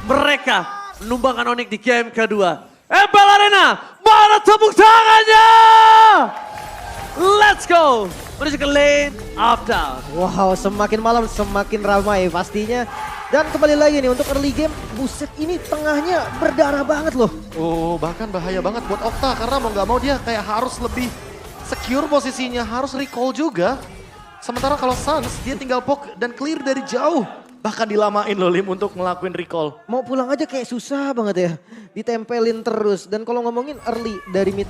mereka menumbangkan Onyx di game kedua. MPL Arena, mana tepuk tangannya? Let's go! Menuju ke lane up down. Wow, semakin malam semakin ramai pastinya. Dan kembali lagi nih untuk early game, buset ini tengahnya berdarah banget loh. Oh, bahkan bahaya banget buat Okta karena mau nggak mau dia kayak harus lebih secure posisinya, harus recall juga. Sementara kalau Suns dia tinggal poke dan clear dari jauh. Bahkan dilamain loh Lim untuk ngelakuin recall. Mau pulang aja kayak susah banget ya. Ditempelin terus. Dan kalau ngomongin early dari mid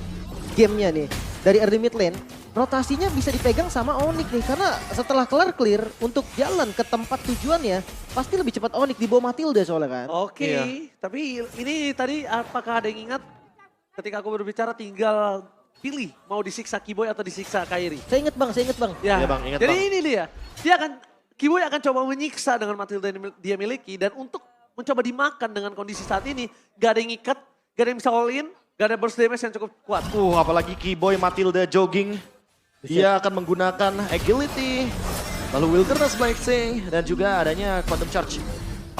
gamenya nih, dari early mid lane, rotasinya bisa dipegang sama Onyx nih. Karena setelah kelar clear untuk jalan ke tempat tujuannya, pasti lebih cepat Onyx di bawah Matilda soalnya kan. Oke, Iya. tapi ini tadi apakah ada yang ingat ketika aku berbicara tinggal pilih mau disiksa Kiboy atau disiksa Kairi? Saya inget bang. Ya, Iya, Bang, ingat, jadi Bang. ini dia Kiboy akan coba menyiksa dengan Matilda yang dia miliki dan untuk mencoba dimakan dengan kondisi saat ini gak ada yang ikat, gak ada yang bisa all in, gak ada burst damage yang cukup kuat. Apalagi Keyboy Matilda jogging. Dia akan menggunakan agility, lalu wilderness blessing dan juga adanya quantum charge.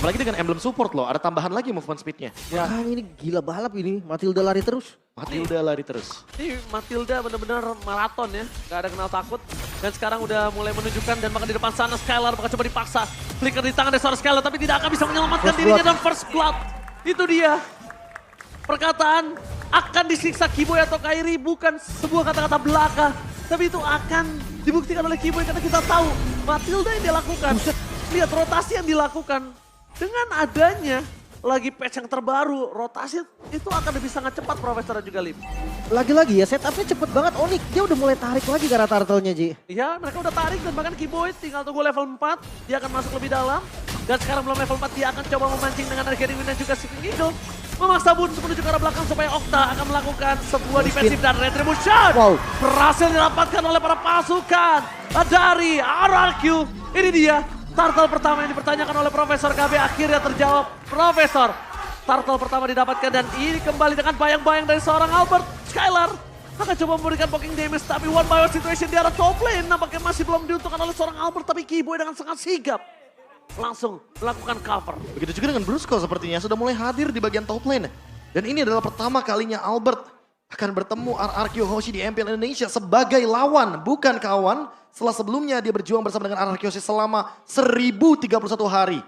Apalagi dengan emblem support loh, ada tambahan lagi movement speednya. Ya. Kan ini gila balap ini, Matilda lari terus. Matilda lari terus. Ini Matilda benar-benar maraton ya, gak ada kenal takut. Dan sekarang udah mulai menunjukkan dan bahkan di depan sana Skylar bakal coba dipaksa. Flicker di tangan dari seorang Skylar tapi tidak akan bisa menyelamatkan First dirinya blood. dan first blood. Itu dia. Perkataan akan disiksa Kiboy atau Kairi bukan sebuah kata-kata belaka. Tapi itu akan dibuktikan oleh Kiboy karena kita tahu Matilda yang dia lakukan. Lihat rotasi yang dilakukan dengan adanya lagi patch yang terbaru, rotasi itu akan lebih sangat cepat Profesor dan juga Lim. Lagi-lagi ya setupnya cepet banget Onyx. Dia udah mulai tarik lagi ke arah turtle-nya Ji. Ya, mereka udah tarik dan bahkan Kiboy tinggal tunggu level 4. Dia akan masuk lebih dalam. Dan sekarang belum level 4, dia akan coba memancing dengan Arcade Wind dan juga Sleeping Eagle. Memaksa Boons menuju ke arah belakang supaya Okta akan melakukan sebuah defensif dan retribution. Wow. Berhasil didapatkan oleh para pasukan dari RRQ. Ini dia, turtle pertama yang dipertanyakan oleh Profesor KB akhirnya terjawab. Profesor, turtle pertama didapatkan dan ini kembali dengan bayang-bayang dari seorang Albert. Skylar akan coba memberikan poking damage tapi one by one situation di arah top lane nampaknya masih belum diuntungkan oleh seorang Albert tapi Kiboy dengan sangat sigap langsung melakukan cover. Begitu juga dengan Brusco sepertinya sudah mulai hadir di bagian top lane. Dan ini adalah pertama kalinya Albert akan bertemu RRQ Hoshi di MPL Indonesia sebagai lawan bukan kawan. Setelah sebelumnya dia berjuang bersama dengan RRQ Hoshi selama 1031 hari.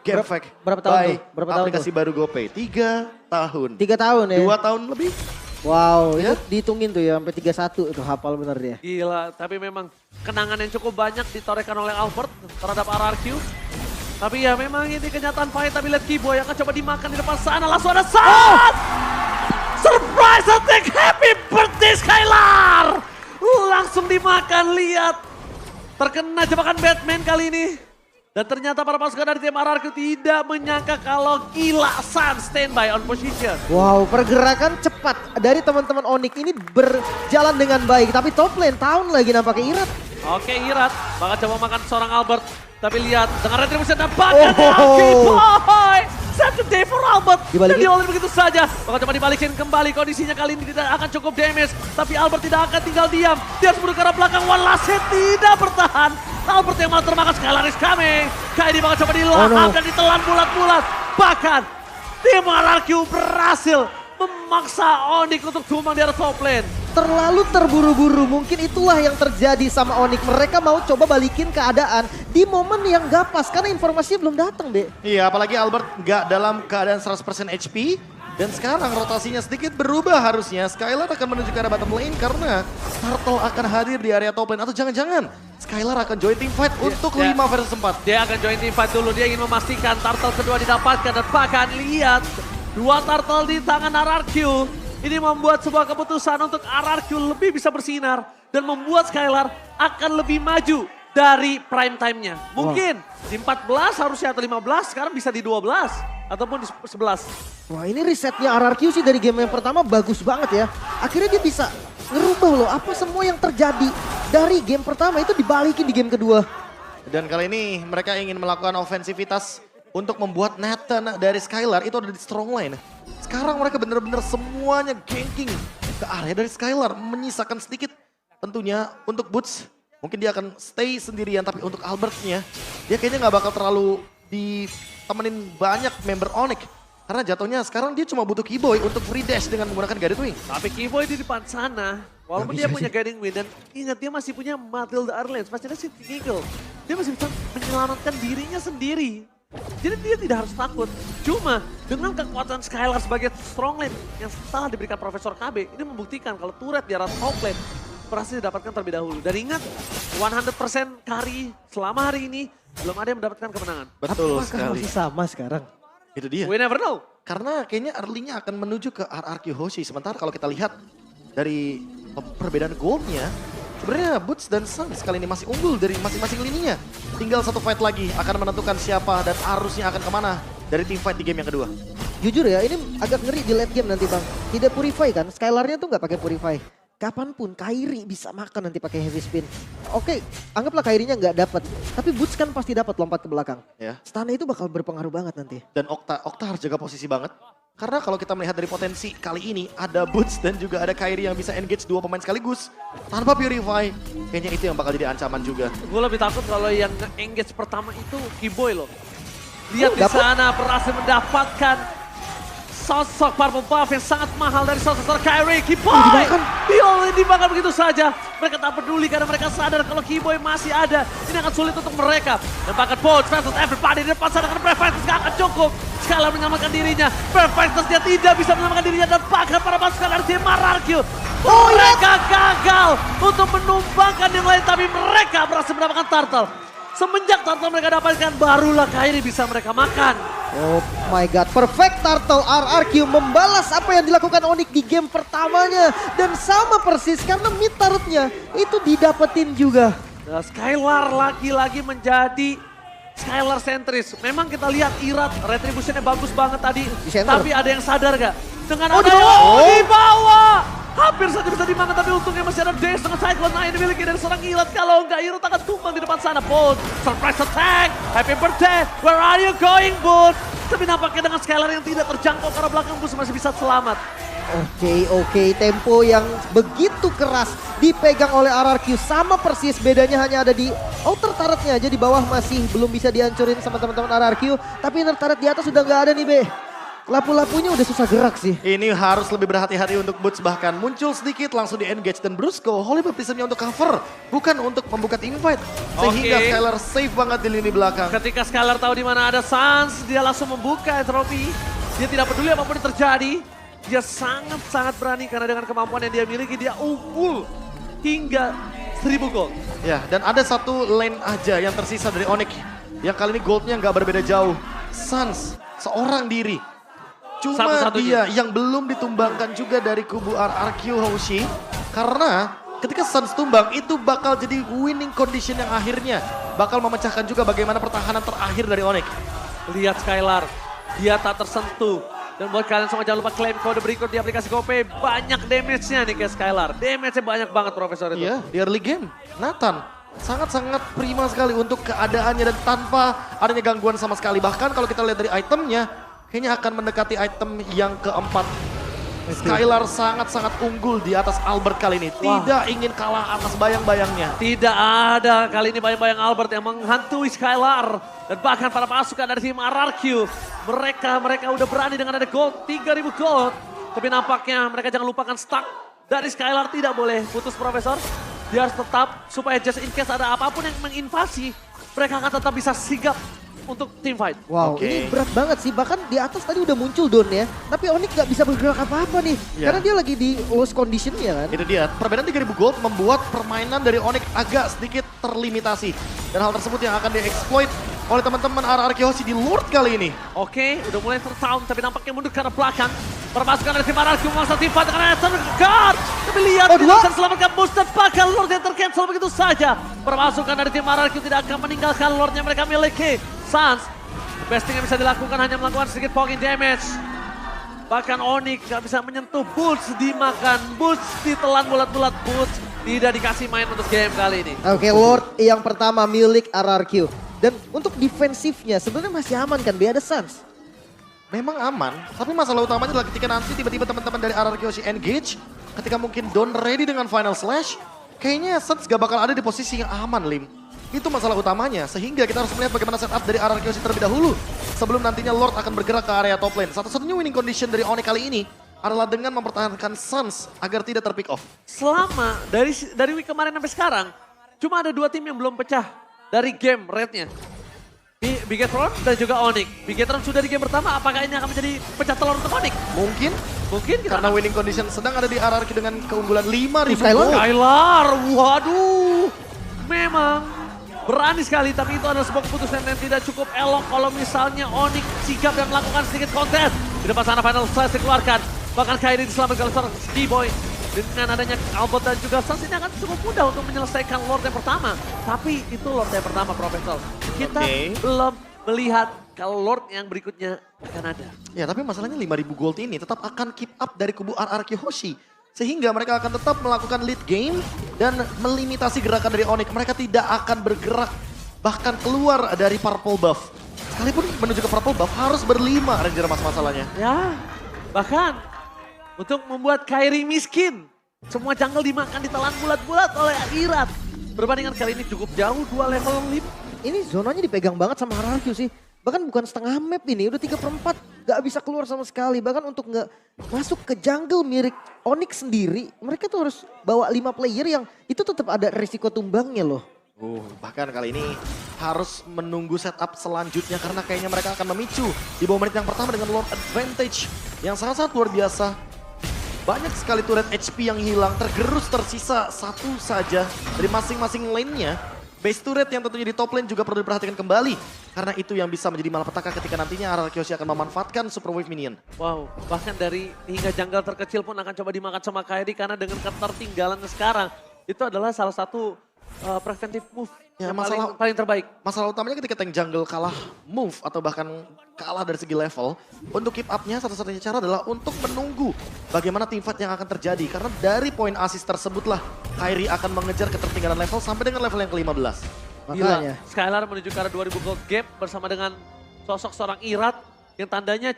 Game fact berapa tahun by tuh? Berapa tahun aplikasi baru GoPay. 3 tahun. 3 tahun ya. 2 tahun lebih. Wow, Ya. itu dihitungin tuh ya sampai 31 itu hafal bener dia. Gila, tapi memang kenangan yang cukup banyak ditorehkan oleh Albert terhadap RRQ. Tapi ya memang ini kenyataan pahit, tapi lihat Kiboy akan coba dimakan di depan sana. Langsung ada saat! Surprise attack, happy birthday Skylar! Langsung dimakan, lihat. Terkena jebakan Batman kali ini. Dan ternyata para pasukan dari tim RRQ tidak menyangka kalau gila Sun standby on position. Wow, pergerakan cepat dari teman-teman Onyx ini berjalan dengan baik. Tapi top lane tahun lagi nampaknya Irat. Oke, Irat bakal coba makan seorang Albert. Tapi lihat dengan retribution dan bahkan Oh. Boy. Set the day for Albert. Dibalikin. Dan diolin begitu saja. Bakal coba dibalikin kembali. Kondisinya kali ini tidak akan cukup damage. Tapi Albert tidak akan tinggal diam. Dia harus menuju ke arah belakang. One last hit tidak bertahan. Albert yang malah termakan. Skylar is coming. KD bakal coba dilahap dan ditelan bulat-bulat. Bahkan tim RRQ berhasil memaksa Onyx untuk tumbang di arah top lane. Terlalu terburu-buru, mungkin itulah yang terjadi sama Onyx. Mereka mau coba balikin keadaan di momen yang gak pas karena informasinya belum datang, Be. Iya, apalagi Albert nggak dalam keadaan 100% HP. Dan sekarang rotasinya sedikit berubah harusnya. Skylar akan menuju ke arah bottom lane karena Turtle akan hadir di area top lane. Atau jangan-jangan Skylar akan join team fight untuk 5 versus 4. Dia akan join team fight dulu. Dia ingin memastikan turtle kedua didapatkan. Dan bahkan lihat, 2 turtle di tangan RRQ. Ini membuat sebuah keputusan untuk RRQ lebih bisa bersinar. Dan membuat Skylar akan lebih maju dari prime time-nya. Mungkin di 14 harusnya atau 15, sekarang bisa di 12. Ataupun di 11. Wah, ini risetnya RRQ sih dari game yang pertama bagus banget ya. Akhirnya dia bisa ngerubah loh apa semua yang terjadi dari game pertama itu dibalikin di game kedua. Dan kali ini mereka ingin melakukan ofensivitas untuk membuat Nathan dari Skylar itu ada di strong lane. Sekarang mereka benar-benar semuanya ganking ke area dari Skylar. Menyisakan sedikit tentunya untuk Boots. Mungkin dia akan stay sendirian, tapi untuk Albertnya dia kayaknya nggak bakal terlalu ditemenin banyak member Onyx. Karena jatuhnya sekarang dia cuma butuh Keyboy untuk free dash dengan menggunakan Guided Wing. Tapi Keyboy di depan sana, walaupun dia punya guiding wing dan ingat dia masih punya Matilda Arlens, masih ada City Eagle. Dia masih bisa menyelamatkan dirinya sendiri. Jadi dia tidak harus takut. Cuma dengan kekuatan Skylar sebagai strong lane yang telah diberikan Profesor KB, ini membuktikan kalau turret di arah top lane berhasil didapatkan terlebih dahulu. Dan ingat, 100% carry selama hari ini belum ada yang mendapatkan kemenangan. Betul Apakah sekali. masih sama sekarang? Itu dia. We never know. Karena kayaknya early-nya akan menuju ke RRQ Hoshi. Sementara kalau kita lihat dari perbedaan goldnya, sebenarnya Boots dan Suns kali ini masih unggul dari masing-masing lininya. Tinggal satu fight lagi akan menentukan siapa dan arusnya akan kemana dari tim fight di game yang kedua. Jujur ya, ini agak ngeri di late game nanti bang. Tidak Purify kan, Skylarnya tuh nggak pakai Purify. Kapanpun Kairi bisa makan nanti pakai heavy spin. Oke, anggaplah Kairinya nggak dapat, tapi Boots kan pasti dapat lompat ke belakang. Ya. Stun itu bakal berpengaruh banget nanti. Dan Okta harus jaga posisi banget. Karena kalau kita melihat dari potensi kali ini, ada Boots dan juga ada Kairi yang bisa engage dua pemain sekaligus. Tanpa Purify, kayaknya itu yang bakal jadi ancaman juga. Gue lebih takut kalau yang engage pertama itu Keyboy loh. Lihat di dapet. sana berhasil mendapatkan sosok purple buff yang sangat mahal dari sosok Kairi. Keyboy! dimakan. Dimakan begitu saja. Mereka tak peduli karena mereka sadar kalau Keyboy masih ada. Ini akan sulit untuk mereka. Dan bahkan Bones versus everybody di depan sana karena Prefectus gak akan cukup. Skylar menyelamatkan dirinya. Prefectus dia tidak bisa menyelamatkan dirinya dan bahkan para pasukan dari tim RRQ. Mereka gagal untuk menumbangkan yang lain tapi mereka berhasil mendapatkan turtle. Semenjak turtle mereka dapatkan barulah Kairi bisa mereka makan. Oh my god, perfect turtle RRQ membalas apa yang dilakukan Onyx di game pertamanya. Dan sama persis karena mid turretnya itu didapetin juga. Nah, Skylar lagi-lagi menjadi Skylar sentris. Memang kita lihat Irat retributionnya bagus banget tadi. Di center. Tapi ada yang sadar gak? Dengan Oh, ada di bawah. di bawah. Hampir saja bisa dimakan tapi untungnya masih ada Daze dengan Cyclone yang dimiliki dari seorang Irat. Kalau enggak Irat akan tumbang di depan sana. Bolt, surprise attack. Happy birthday. Where are you going, Bolt? Tapi nampaknya dengan Skylar yang tidak terjangkau karena belakang bus masih bisa selamat. Oke, tempo yang begitu keras dipegang oleh RRQ. Sama persis, bedanya hanya ada di outer turretnya aja, di bawah masih belum bisa dihancurin sama teman-teman RRQ. Tapi inner turret di atas sudah nggak ada nih Be. Lapu-lapunya udah susah gerak sih. Ini harus lebih berhati-hati untuk Boots, bahkan muncul sedikit langsung di-engage dan Brusco Holy Baptism-nya untuk cover, bukan untuk membuka team fight. Sehingga Oke. Skylar safe banget di lini belakang. Ketika Skylar tahu di mana ada Sans, dia langsung membuka entropy. Dia tidak peduli apapun yang terjadi. Dia sangat-sangat berani karena dengan kemampuan yang dia miliki dia unggul hingga 1000 gold. Ya, dan ada satu lane aja yang tersisa dari Onyx. Yang kali ini goldnya nggak berbeda jauh. Suns, seorang diri. Cuma Satu-satunya. dia yang belum ditumbangkan juga dari kubu RRQ Hoshi. Karena ketika Suns tumbang itu bakal jadi winning condition yang akhirnya bakal memecahkan juga bagaimana pertahanan terakhir dari Onyx. Lihat Skylar, dia tak tersentuh. Dan buat kalian semua jangan lupa klaim kode berikut di aplikasi GoPay. Banyak damage-nya nih ke Skylar. Damage-nya banyak banget Profesor itu. Iya, di early game. Nathan sangat-sangat prima sekali untuk keadaannya dan tanpa adanya gangguan sama sekali. Bahkan kalau kita lihat dari itemnya, kayaknya akan mendekati item yang keempat. Skylar sangat-sangat unggul di atas Albert kali ini. Wah. Tidak ingin kalah atas bayang-bayangnya. Tidak ada kali ini bayang-bayang Albert yang menghantui Skylar. Dan bahkan para pasukan dari tim RRQ. Mereka udah berani dengan ada gold, 3000 gold. Tapi nampaknya mereka jangan lupakan stuck dari Skylar tidak boleh putus Profesor. Dia harus tetap supaya just in case ada apapun yang menginvasi. Mereka akan tetap bisa sigap untuk team fight. Wow, Oke. ini berat banget sih. Bahkan di atas tadi udah muncul Don ya. Tapi Onyx nggak bisa bergerak apa-apa nih. Ya. Karena dia lagi di lost condition-nya kan. Itu dia, perbedaan 3000 gold membuat permainan dari Onyx agak sedikit terlimitasi. Dan hal tersebut yang akan dieksploit oleh teman-teman RRQ Hoshi di Lord kali ini. Oke, udah mulai tertaun tapi nampaknya mundur ke arah belakang. Permasukan dari tim RRQ memaksa tim fight dengan Ethan Guard. Tapi lihat, Oh, tidak dua. bisa selamatkan boost dan bahkan Lord yang tercancel begitu saja. Permasukan dari tim RRQ tidak akan meninggalkan Lordnya mereka miliki. Sans, best thing yang bisa dilakukan hanya melakukan sedikit poking damage. Bahkan Onyx gak bisa menyentuh Boots, dimakan Boots, ditelan bulat-bulat Boots. Tidak dikasih main untuk game kali ini. Oke, Lord yang pertama milik RRQ. Dan untuk defensifnya sebenarnya masih aman kan, Be, ada Suns. Memang aman, tapi masalah utamanya adalah ketika nanti tiba-tiba teman-teman dari RRQ Hoshi engage, ketika mungkin Don ready dengan final slash, kayaknya Suns gak bakal ada di posisi yang aman, Lim. Itu masalah utamanya, sehingga kita harus melihat bagaimana setup dari RRQ Hoshi terlebih dahulu. sebelum nantinya Lord akan bergerak ke area top lane. Satu-satunya winning condition dari Onyx kali ini adalah dengan mempertahankan Suns agar tidak terpick off. Selama dari week kemarin sampai sekarang, cuma ada 2 tim yang belum pecah dari game rate-nya. Bigetron dan juga Onyx. Bigetron sudah di game pertama, apakah ini akan menjadi pecah telur untuk Onyx? Mungkin Mungkin kita karena winning condition sedang ada di RRQ dengan keunggulan 5.000 Skylar? gold. Skylar, waduh. Memang berani sekali, tapi itu adalah sebuah keputusan yang tidak cukup elok kalau misalnya Onyx sigap dan melakukan sedikit kontes. Di depan sana Final Slash dikeluarkan. Bahkan Kairi diselamatkan oleh seorang Ski-Boy. Dengan adanya Albot dan juga Sans ini akan cukup mudah untuk menyelesaikan Lord yang pertama. Tapi itu Lord yang pertama, Profesor. Kita belum melihat kalau Lord yang berikutnya akan ada. Ya tapi masalahnya 5.000 gold ini tetap akan keep up dari kubu RRQ Hoshi. Sehingga mereka akan tetap melakukan lead game dan melimitasi gerakan dari Onyx. Mereka tidak akan bergerak bahkan keluar dari purple buff. Sekalipun menuju ke purple buff harus berlima Ranger Mas masalahnya. Ya, bahkan untuk membuat Kairi miskin. Semua jungle dimakan ditelan bulat-bulat oleh Irat. Perbandingan kali ini cukup jauh, 2 level lead. Ini zonanya dipegang banget sama RRQ sih. Bahkan bukan setengah map ini, udah 3/4 gak bisa keluar sama sekali. Bahkan untuk gak masuk ke jungle mirip Onyx sendiri, mereka tuh harus bawa 5 player yang itu tetap ada risiko tumbangnya loh. Bahkan kali ini harus menunggu setup selanjutnya karena kayaknya mereka akan memicu di bawah menit yang pertama dengan Lord Advantage yang sangat-sangat luar biasa. Banyak sekali turret HP yang hilang, tergerus tersisa satu saja dari masing-masing lane-nya. Base turret yang tentunya di top lane juga perlu diperhatikan kembali. Karena itu yang bisa menjadi malapetaka ketika nantinya RRQ Hoshi akan memanfaatkan Super Wave Minion. Wow, bahkan dari hingga jungle terkecil pun akan coba dimakan sama Kairi karena dengan ketertinggalan sekarang. Itu adalah salah satu preventive move Ya, yang paling terbaik. Masalah utamanya ketika tank jungle kalah move atau bahkan kalah dari segi level, untuk keep up-nya satu-satunya cara adalah untuk menunggu bagaimana teamfight yang akan terjadi. Karena dari poin assist tersebutlah Kairi akan mengejar ketertinggalan level sampai dengan level yang ke-15. Makanya. Skylar menuju ke arah 2000 gold gap bersama dengan sosok seorang Irat. Yang tandanya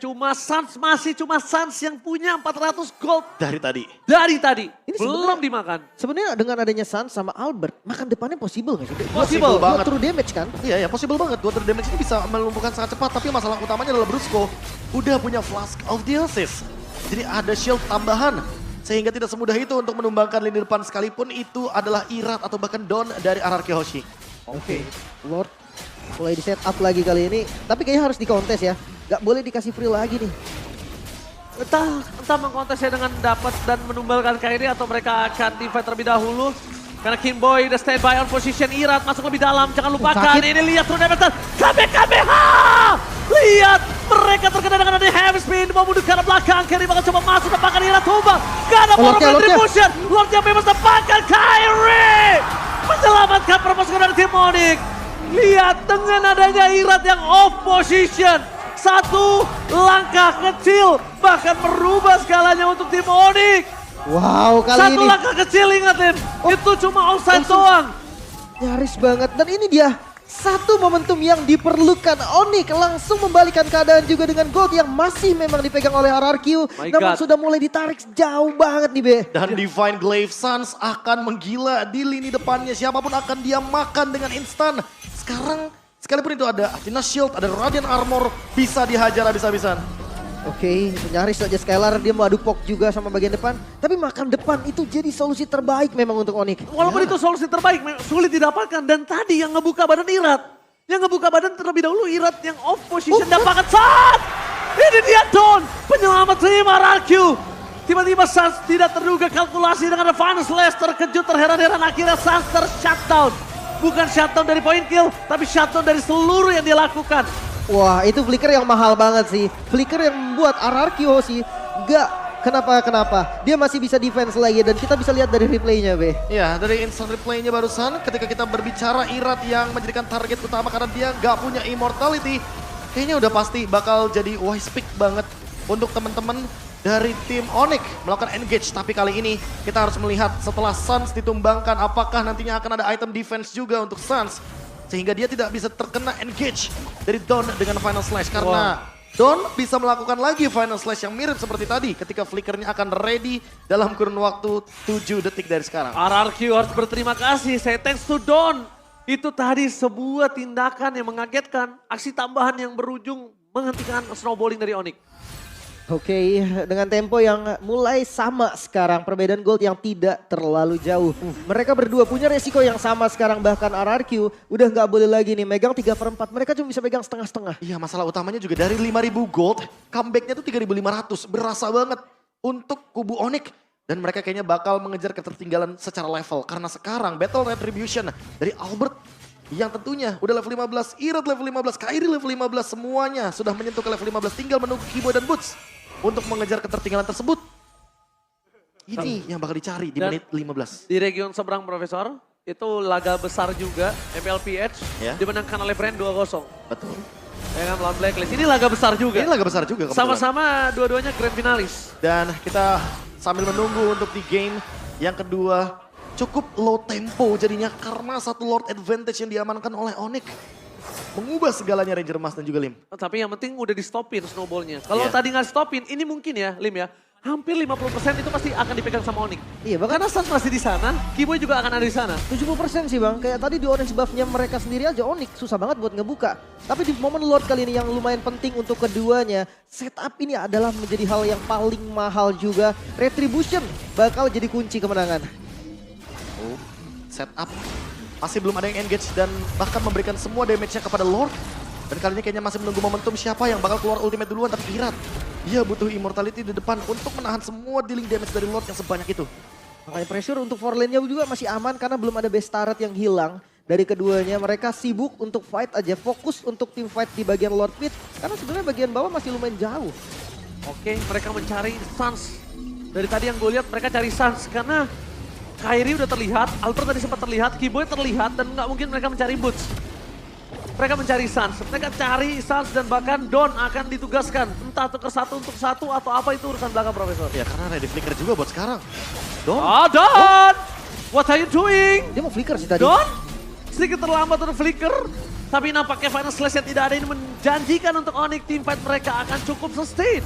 masih cuma Sans yang punya 400 gold Dari tadi. dari tadi. Ini Belum dimakan. Sebenarnya dengan adanya Sun sama Albert, makan depannya possible gak sih? Possible banget. True damage kan? Iya, possible banget. 2 damage ini bisa melumpuhkan sangat cepat. Tapi masalah utamanya adalah Brusco udah punya Flask of Dionysus. Jadi ada shield tambahan. Sehingga tidak semudah itu untuk menumbangkan lini depan sekalipun itu adalah Irat atau bahkan Don dari RRQ Hoshi. Oke. Lord mulai di set up lagi kali ini. Tapi kayaknya harus di kontes ya. Gak boleh dikasih free lagi nih. Entah mengkontesnya dengan dapat dan menumbalkan Kairi atau mereka akan teamfight terlebih dahulu. Karena Kimboy udah standby on position, Irat masuk lebih dalam. Jangan lupakan, ini lihat True Damage dan KBKBH! Lihat, mereka terkena dengan adanya heavy spin. Mau mundur ke arah belakang, Kairi bakal coba masuk, dapatkan Irat tumbang. Gak ada power of retribution, Lord yang bebas dapatkan Kairi! Menyelamatkan perpasukan dari tim Onyx. Lihat, dengan adanya Irat yang off position. Satu langkah kecil bahkan merubah skalanya untuk tim Onyx. Wow, kali Satu ini langkah kecil ingatin, itu cuma outside doang. nyaris banget. Dan ini dia satu momentum yang diperlukan. Onyx langsung membalikan keadaan juga dengan gold yang masih memang dipegang oleh RRQ. My Namun God. sudah mulai ditarik jauh banget nih Be. Dan Divine Glaive Suns akan menggila di lini depannya. Siapapun akan dia makan dengan instan. Sekarang sekalipun itu ada Athena Shield, ada Radiant Armor, bisa dihajar habis-habisan. Oke, nyaris saja Skylar dia mau adu pok juga sama bagian depan. Tapi makan depan itu jadi solusi terbaik memang untuk Onyx. Walaupun itu solusi terbaik, sulit didapatkan. Dan tadi yang ngebuka badan Irat. Yang ngebuka badan terlebih dahulu Irat yang off position dapatkan saat. Ini dia Don, penyelamat tim RRQ. Tiba-tiba Sans tidak terduga kalkulasi dengan Final Slash terkejut terheran-heran akhirnya Sans ter-shutdown. Bukan shutdown dari point kill, tapi shutdown dari seluruh yang dia lakukan. Wah, itu flicker yang mahal banget sih. Flicker yang membuat RRQ sih gak kenapa-kenapa. Dia masih bisa defense lagi dan kita bisa lihat dari replaynya, Be. Ya, dari instant replaynya barusan ketika kita berbicara Irat yang menjadikan target utama karena dia nggak punya immortality. Kayaknya udah pasti bakal jadi wise pick banget untuk teman-teman dari tim Onyx melakukan engage. Tapi kali ini kita harus melihat setelah Suns ditumbangkan apakah nantinya akan ada item defense juga untuk Suns. Sehingga dia tidak bisa terkena engage dari Don dengan Final Slash. Karena Don bisa melakukan lagi Final Slash yang mirip seperti tadi. Ketika flickernya akan ready dalam kurun waktu 7 detik dari sekarang. RRQ harus berterima kasih, saya thanks to Don. Itu tadi sebuah tindakan yang mengagetkan. Aksi tambahan yang berujung menghentikan snowballing dari Onyx. Oke, dengan tempo yang mulai sama sekarang, perbedaan gold yang tidak terlalu jauh. Mereka berdua punya resiko yang sama sekarang, bahkan RRQ udah nggak boleh lagi nih megang 3/4, mereka cuma bisa pegang setengah-setengah. Iya, masalah utamanya juga dari 5.000 gold, comebacknya tuh 3.500, berasa banget untuk kubu Onyx. Dan mereka kayaknya bakal mengejar ketertinggalan secara level. Karena sekarang Battle Retribution dari Albert yang tentunya udah level 15, Irat level 15, Kairi level 15, semuanya sudah menyentuh ke level 15. Tinggal menunggu Kiboy dan Boots untuk mengejar ketertinggalan tersebut. Ini yang bakal dicari di Dan menit 15. di region seberang Profesor, itu laga besar juga, MLPH, Ya. dimenangkan oleh Brand 2-0. Betul. Ya kan, melawan Blacklist. Ini laga besar juga. Ini laga besar juga kebetulan. Sama-sama dua-duanya grand finalis. Dan kita sambil menunggu untuk di game yang kedua cukup low tempo jadinya karena satu Lord Advantage yang diamankan oleh Onyx. Mengubah segalanya Ranger Mas dan juga Lim. Tapi yang penting udah di stopin snowballnya. Kalau Iya. tadi nggak stopin, ini mungkin ya Lim ya, hampir 50% itu pasti akan dipegang sama Onyx. Iya, bahkan Karena Sans masih di sana, Kiboy juga akan ada di sana. 70% sih bang, kayak tadi di orange buff-nya mereka sendiri aja Onyx susah banget buat ngebuka. Tapi di momen Lord kali ini yang lumayan penting untuk keduanya, setup ini adalah menjadi hal yang paling mahal juga. Retribution bakal jadi kunci kemenangan. Oh, setup. Masih belum ada yang engage dan bahkan memberikan semua damage-nya kepada Lord. Dan kali ini kayaknya masih menunggu momentum siapa yang bakal keluar ultimate duluan, tapi Irat. Dia butuh immortality di depan untuk menahan semua dealing damage dari Lord yang sebanyak itu. Makanya pressure untuk 4 lane-nya juga masih aman karena belum ada base turret yang hilang. Dari keduanya mereka sibuk untuk fight aja, fokus untuk tim fight di bagian Lord Pit. Karena sebenarnya bagian bawah masih lumayan jauh. Oke, mereka mencari Sans. Dari tadi yang gue lihat mereka cari Sans karena Kairi udah terlihat, Albert tadi sempat terlihat, Kiboy terlihat dan nggak mungkin mereka mencari Boots. Mereka mencari Sans, mereka cari Sans dan bahkan Don akan ditugaskan. Entah tuker satu untuk satu atau apa itu urusan belakang Profesor. Ya karena ready flicker juga buat sekarang. Don. Oh Don! What are you doing? Dia mau flicker sih tadi. Don? Sedikit terlambat untuk flicker. Tapi nampaknya Final Slash yang tidak ada ini menjanjikan untuk Onyx team fight mereka akan cukup sustain.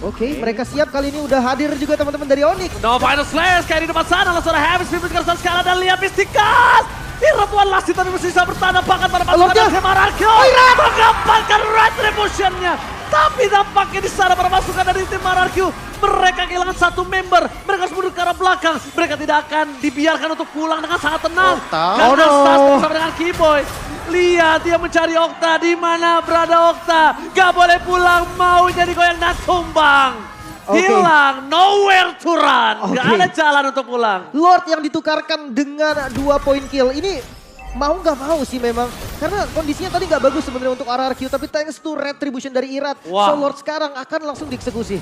Oke, mereka siap kali ini udah hadir juga teman-teman dari Onyx. No Final Slash kayak di depan sana langsung ada habis pimpinan sekarang dan lihat Mystikas. Iratuan Lassi tadi masih bisa bertahan bahkan pada pasukan sama Rakyo. Mengamankan Retribution-nya. Tapi nampaknya di sana para pasukan dari tim Marakyu. Mereka kehilangan satu member. Mereka harus mundur ke arah belakang. Mereka tidak akan dibiarkan untuk pulang dengan sangat tenang. Karena Stas bersama dengan Kiboy. Lihat dia mencari Okta. Di mana berada Okta. Gak boleh pulang. Mau jadi goyang dan tumbang. Hilang. Nowhere to run. Gak ada jalan untuk pulang. Lord yang ditukarkan dengan 2 point kill. Ini mau nggak mau sih memang. Karena kondisinya tadi nggak bagus sebenarnya untuk RRQ. Tapi thanks to Retribution dari Irat. So Lord sekarang akan langsung dieksekusi.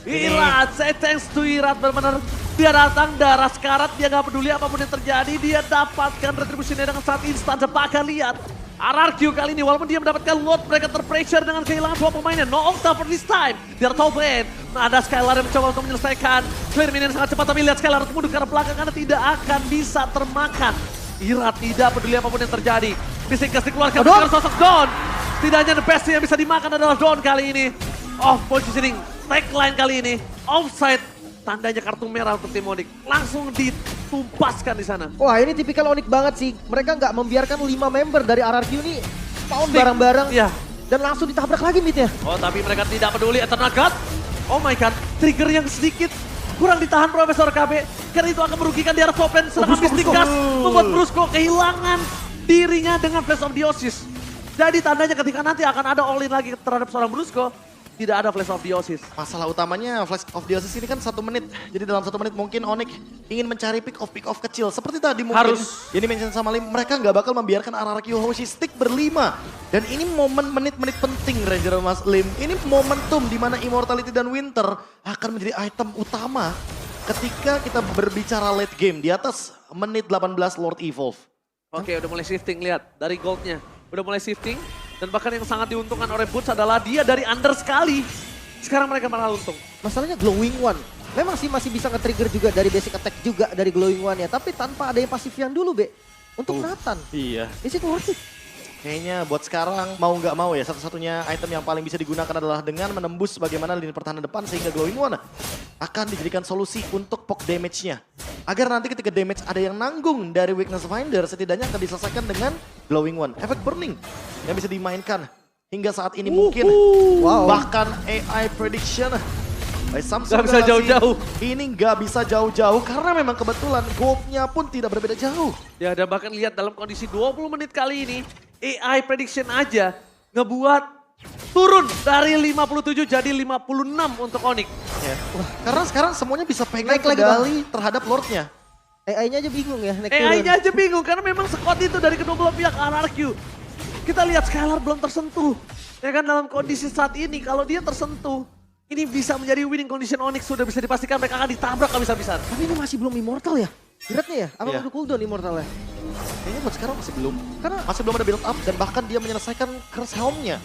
Irat, saya thanks to Irat benar-benar dia datang darah sekarat, dia nggak peduli apapun yang terjadi, dia dapatkan retribusinya dengan saat instan. Bahkan lihat RRQ kali ini walaupun dia mendapatkan Lord, mereka terpressure dengan kehilangan 2 pemainnya. No Octa for this time, dia top lane. Ada Skylar yang mencoba untuk menyelesaikan clear minion sangat cepat, tapi lihat Skylar harus mundur ke arah belakang karena tidak akan bisa termakan. Irat tidak peduli apapun yang terjadi. Mystikas dikeluarkan dengan sosok Don. Setidaknya the best yang bisa dimakan adalah Don kali ini. Off positioning, tagline kali ini, offside, tandanya kartu merah untuk tim Onyx. Langsung ditumpaskan di sana. Wah ini tipikal Onyx banget sih. Mereka nggak membiarkan 5 member dari RRQ ini spawn bareng-bareng. Iya. Dan langsung ditabrak lagi midnya. Oh tapi mereka tidak peduli, Eternal God. Oh my god, trigger yang sedikit kurang ditahan Profesor KB. Karena itu akan merugikan di arah top lane. Sedangkan Mystikas membuat Brusco kehilangan dirinya dengan Flash of Theosis. Jadi tandanya ketika nanti akan ada all in lagi terhadap seorang Brusco, tidak ada Flash of Theosis. Masalah utamanya Flash of Theosis ini kan 1 menit. Jadi dalam 1 menit mungkin Onyx ingin mencari pick off kecil. Seperti tadi mungkin Harus. yang di-mention sama Lim, mereka nggak bakal membiarkan RRQ Hoshi stick berlima. Dan ini momen menit-menit penting Ranger Mas Lim. Ini momentum di mana Immortality dan Winter akan menjadi item utama ketika kita berbicara late game di atas menit 18 Lord Evolve. Oke, udah mulai shifting, lihat dari goldnya. Udah mulai shifting. Dan bahkan yang sangat diuntungkan oleh Boots adalah dia dari under sekali. Sekarang mereka malah untung. Masalahnya Glowing One. Memang sih masih bisa nge-trigger juga dari basic attack juga dari Glowing One ya. Tapi tanpa ada yang pasifian dulu Be. Untuk Nathan. Iya. Is it worth it? Kayaknya buat sekarang mau nggak mau ya satu-satunya item yang paling bisa digunakan adalah dengan menembus bagaimana lini pertahanan depan sehingga Glowing One akan dijadikan solusi untuk poke damage-nya. Agar nanti ketika damage ada yang nanggung dari Weakness Finder setidaknya akan diselesaikan dengan Glowing One. Efek Burning yang bisa dimainkan hingga saat ini mungkin. Wow. Bahkan AI prediction by Samsung Nggak bisa Galaxy jauh-jauh. ini nggak bisa jauh-jauh karena memang kebetulan goldnya pun tidak berbeda jauh. Ya dan bahkan lihat dalam kondisi 20 menit kali ini, AI prediction aja ngebuat turun dari 57 jadi 56 untuk Onyx. Ya. Karena sekarang semuanya bisa pegang Naik lagi, kendali terhadap Lordnya. AI-nya aja bingung ya. naik AI-nya turun. aja bingung karena memang squad itu dari kedua belah pihak RRQ. Kita lihat Skylar belum tersentuh. Ya kan dalam kondisi saat ini kalau dia tersentuh, ini bisa menjadi winning condition Onyx, sudah bisa dipastikan mereka akan ditabrak habis-habisan. Tapi ini masih belum immortal ya? Beratnya ya? Apa Iya. udah cooldown immortalnya? Kayaknya buat sekarang masih belum. Karena Masih belum ada build up dan bahkan dia menyelesaikan curse helmnya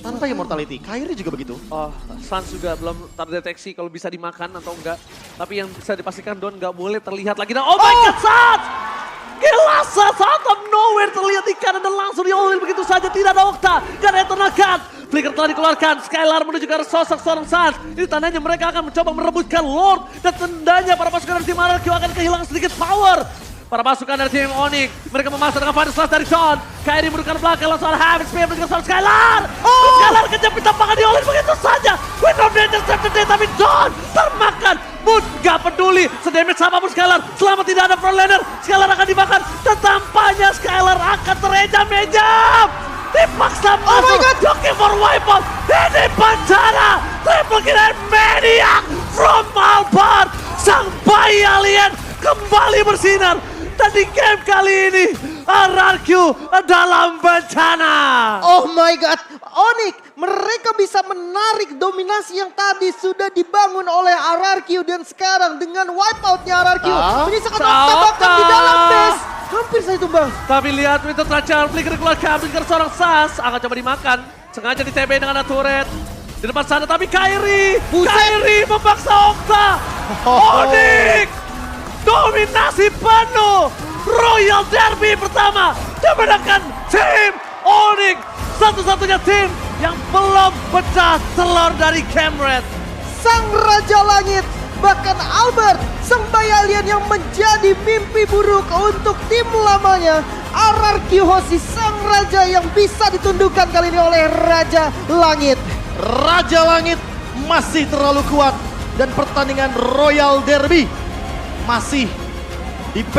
tanpa immortality. Kyrie juga begitu. Oh, Sans juga belum terdeteksi kalau bisa dimakan atau enggak. Tapi yang bisa dipastikan Don nggak boleh terlihat lagi. Dan oh my god, Sans! Gila, Sans out of nowhere terlihat di kanan dan langsung diolin begitu saja. Tidak ada Okta, gak ada Eternal Guard. Flicker telah dikeluarkan, Skylar menuju ke arah sosok seorang Sans. Ini tandanya mereka akan mencoba merebutkan Lord. Dan tandanya para pasukan dari tim RRQ akan kehilangan sedikit power. Para pasukan dari tim Onyx, mereka memasang dengan Final Slash dari John. Kyrie menuduhkan belakang, langsung ada Habit Spear menuju ke seorang Skylar. Skylar kejap ditampakkan diolin begitu saja. Wind of Danger save the day, tapi John termakan. Moon gak peduli, sedemage apapun Skylar. Selama tidak ada frontlaner, Skylar akan dimakan. Dan tampaknya Skylar akan terejam-ejam. Dipaksa masuk, looking for wipeout. Ini bencana, triple kill and maniac from Malbar. Sang bayi alien kembali bersinar. Dan di game kali ini, RRQ dalam bencana. oh my god, Onyx mereka bisa menarik dominasi yang tadi sudah dibangun oleh RRQ dan sekarang dengan wipeoutnya RRQ menyisakan Okta bahkan di dalam base. Hampir saja tumbang. Tapi lihat itu terancam, flicker keluarkan, flicker seorang Sas akan coba dimakan. Sengaja di TB dengan ada turret. Di depan sana tapi Kyrie, Kyrie memaksa Okta. Onyx dominasi penuh. Royal Derby pertama dimenangkan tim Onyx. Satu-satunya tim yang belum pecah telur dari Camred. Sang Raja Langit, bahkan Albert, sang bayi alien yang menjadi mimpi buruk untuk tim lamanya. RRQ Hoshi, sang raja yang bisa ditundukkan kali ini oleh Raja Langit. Raja Langit masih terlalu kuat dan pertandingan Royal Derby masih